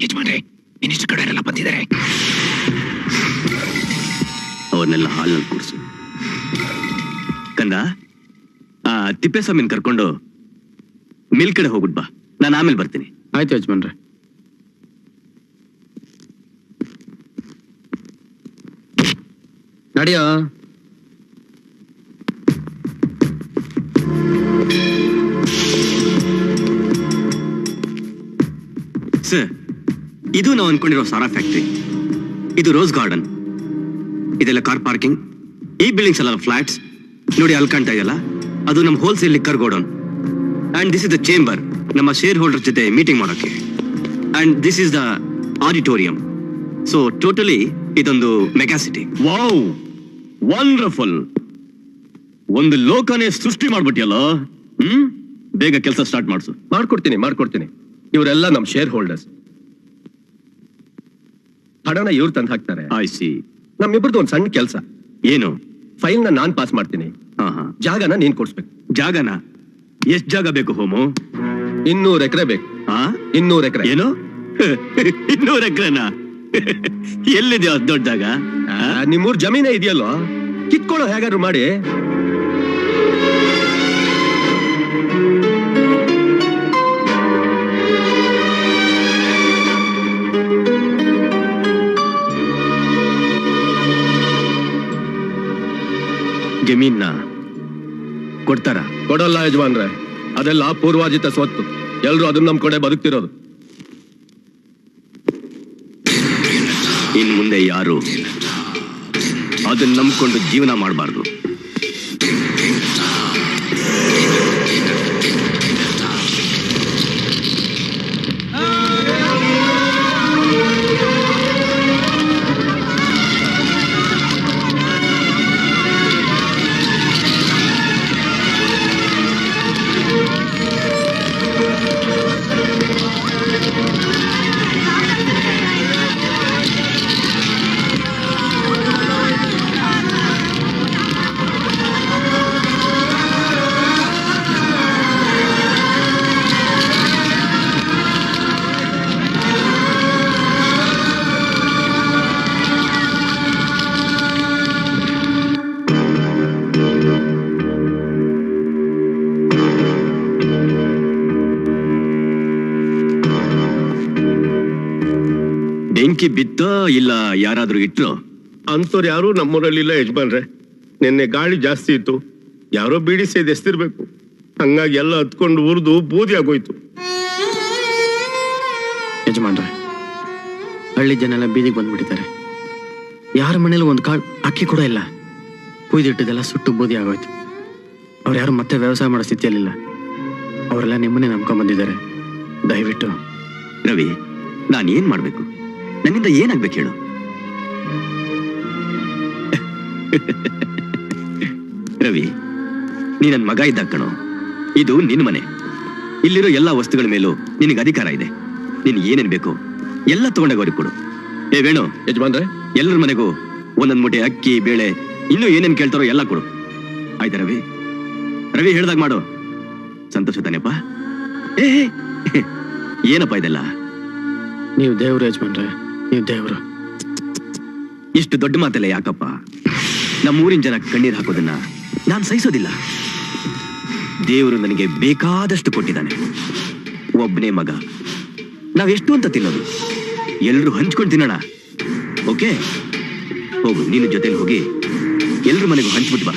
ಯಜಮಾನ್ರೆ ಮಿನಿಸ್ಟರ್ ಕಡೆಯವರೆಲ್ಲ ಬಂದಿದ್ದಾರೆ. ಅವ್ರನ್ನೆಲ್ಲ ಹಾಲ್ನಲ್ಲಿ ಕೂರಿಸು. ಕಂದ, ತಿಪ್ಪೇಸ್ವಾಮಿನ ಕರ್ಕೊಂಡು ಮಿಲ್ ಕಡೆ ಹೋಗ್ಬಿಟ್ ಬಾ, ನಾನು ಆಮೇಲೆ ಬರ್ತೀನಿ. ಆಯ್ತು ಯಜಮಾನ್ರೆ. ನಡಿಯೋ. ಸರ್, ಇದು ನಾವು ಅನ್ಕೊಂಡಿರೋ ಸಾರಾ ಫ್ಯಾಕ್ಟ್ರಿ, ಇದು ರೋಸ್ ಗಾರ್ಡನ್, ಇದೆಲ್ಲ ಕಾರ್ ಪಾರ್ಕಿಂಗ್, ಈ ಬಿಲ್ಡಿಂಗ್ಸ್ ಎಲ್ಲ ಫ್ಲಾಟ್ಸ್ ನೋಡಿ ಅಲ್ಲಿ ಕಾಣ್ತಾ ಇದೆಯಲ್ಲ, ಅದು ನಮ್ಮ wholesale liquor godown. And this is the chamber, ನಮ್ಮ ಶೇರ್ ಹೋಲ್ಡರ್ ಜೊತೆ ಮೀಟಿಂಗ್ ಮಾಡೋಕೆ. And this is the auditorium. So totally ಇದೊಂದು ಮೆಗಾಸಿಟಿ. Wow, wonderful. ಒಂದು ಲೋಕನೇ ಸೃಷ್ಟಿ ಮಾಡ್ಬಿಟ್ಟಿಯಲ್ಲ. ಬೇಗ ಕೆಲಸ ಸ್ಟಾರ್ಟ್ ಮಾಡಿಸು. ಮಾಡ್ಕೊಡ್ತೀನಿ. ಇವರೆಲ್ಲ ನಮ್ ಶೇರ್ ಹೋಲ್ಡರ್ಸ್. ಹಣನ ಇವ್ರು ತಂದು ಹಾಕ್ತಾರೆ. I C. ನಮ್ಮಿಬ್ರದ್ದು ಒಂದು ಸಣ್ಣ ಕೆಲಸ. ಏನು? ಫೈಲ್ ನ ನಾನ್ ಪಾಸ್ ಮಾಡ್ತೀನಿ, ಜಾಗನ ನೀನ್ ಕೊಡ್ಸ್ಬೇಕು. ಜಾಗನ? ಎಷ್ಟ್ ಜಾಗ ಬೇಕು ಹೋಮು? 200 ಎಕರೆ ಬೇಕು. 200 ಎಕರೆ. ಏನು 200 ಎಕರೆನಾ? ಎಲ್ಲಿದೆಯೋ ಅದ್ ದೊಡ್ಡ ಜಾಗ? ನಿಮ್ಮೂರ್ ಜಮೀನೇ ಇದೆಯಲ್ಲೋ, ಕಿತ್ಕೊಳ್ಳೋ ಹೇಗಾದ್ರು ಮಾಡಿ. ಜಮೀನ್ನ ಕೊಡ್ತಾರ? ಕೊಡಲ್ಲ ಯಜಮಾನ್ರೆ, ಅದೆಲ್ಲ ಪೂರ್ವಾಜಿತ ಸ್ವತ್ತು. ಎಲ್ರು ಅದನ್ನ ನಮ್ ಕಡೆ ಬದುಕ್ತಿರೋದು. ಇನ್ ಮುಂದೆ ಯಾರು ಅದನ್ನ ನಂಬ್ಕೊಂಡು ಜೀವನ ಮಾಡಬಾರ್ದು. ಬೆಂಕಿ ಬಿತ್ತ ಇಲ್ಲ ಯಾರಾದ್ರೂ ಇಟ್ರು? ಅಂತವ್ರು ಯಾರು ನಮ್ಮೂರಲ್ಲಿಲ್ಲ ಯಜಮಾನ್ರೆ. ನಿನ್ನೆ ಗಾಳಿ ಜಾಸ್ತಿ ಇತ್ತು, ಯಾರೋ ಬೀಡಿ ಸೇದ್ ಎಸ್ತಿರ್ಬೇಕು. ಹಂಗಾಗಿ ಎಲ್ಲ ಹತ್ಕೊಂಡು ಉರಿದು ಬೂದಿ ಆಗೋಯ್ತು. ಯಜಮಾನ್ರೆ, ಹಳ್ಳಿ ಜನ ಎಲ್ಲ ಬೀದಿಗೆ ಬಂದ್ಬಿಟ್ಟಿದ್ದಾರೆ. ಯಾರ ಮನೇಲಿ ಒಂದು ಕಾಳು ಅಕ್ಕಿ ಕೂಡ ಇಲ್ಲ. ಕುಯ್ದಿಟ್ಟಿದ್ದೆಲ್ಲ ಸುಟ್ಟು ಬೂದಿ ಆಗೋಯ್ತು. ಅವ್ರು ಯಾರು ಮತ್ತೆ ವ್ಯವಸಾಯ ಮಾಡೋ ಸ್ಥಿತಿಯಲ್ಲಿಲ್ಲ. ಅವರೆಲ್ಲ ನಿಮ್ಮನ್ನೇ ನಂಬ್ಕೊಂಡ್ ಬಂದಿದ್ದಾರೆ. ದಯವಿಟ್ಟು. ರವಿ, ನಾನು ಏನ್ ಮಾಡ್ಬೇಕು? ನನ್ನಿಂದ ಏನಾಗ್ಬೇಕು ಹೇಳು? ರವಿ, ನೀ ನನ್ನ ಮಗ ಇದ್ದಾಗ ಕಣೋ. ಇದು ನಿನ್ ಮನೆ. ಇಲ್ಲಿರೋ ಎಲ್ಲಾ ವಸ್ತುಗಳ ಮೇಲೂ ನಿನಗೆ ಅಧಿಕಾರ ಇದೆ. ನಿನ್ ಏನೇನ್ ಬೇಕು ಎಲ್ಲ ತಗೊಂಡಾಗ ಅವ್ರಿಗೆ ಕೊಡು. ಏ ವೇಣು, ಯಜಮಾನ್ರೆ, ಎಲ್ಲರ ಮನೆಗೂ ಒಂದೊಂದ್ ಮೂಟೆ ಅಕ್ಕಿ, ಬೇಳೆ, ಇನ್ನೂ ಏನೇನ್ ಕೇಳ್ತಾರೋ ಎಲ್ಲ ಕೊಡು. ಆಯ್ತಾ ರವಿ? ರವಿ ಹೇಳ್ದಾಗ ಮಾಡು. ಸಂತೋಷ ತಾನೆಪ್ಪ? ಏ ಏನಪ್ಪ ಇದೆಲ್ಲ? ನೀವು ದೇವ್ರು ಯಜಮಾನ್ರೆ, ನೀವು ದೇವ್ರು. ಇಷ್ಟು ದೊಡ್ಡ ಮಾತೆಲ್ಲ ಯಾಕಪ್ಪ? ನಮ್ಮೂರಿನ ಜನ ಕಣ್ಣೀರ್ ಹಾಕೋದನ್ನ ನಾನು ಸಹಿಸೋದಿಲ್ಲ. ದೇವರು ನನಗೆ ಬೇಕಾದಷ್ಟು ಕೊಟ್ಟಿದ್ದಾನೆ. ಒಬ್ಬನೇ ಮಗ, ನಾವೆಷ್ಟು ಅಂತ ತಿನ್ನೋದು? ಎಲ್ರು ಹಂಚ್ಕೊಂಡು ತಿನ್ನೋಣ. ಓಕೆ, ಹೋಗು, ನೀನು ಜೊತೆಲಿ ಹೋಗಿ ಎಲ್ರ ಮನೆಗೂ ಹಂಚ್ಬಿಟ್ಟು ಬಾ.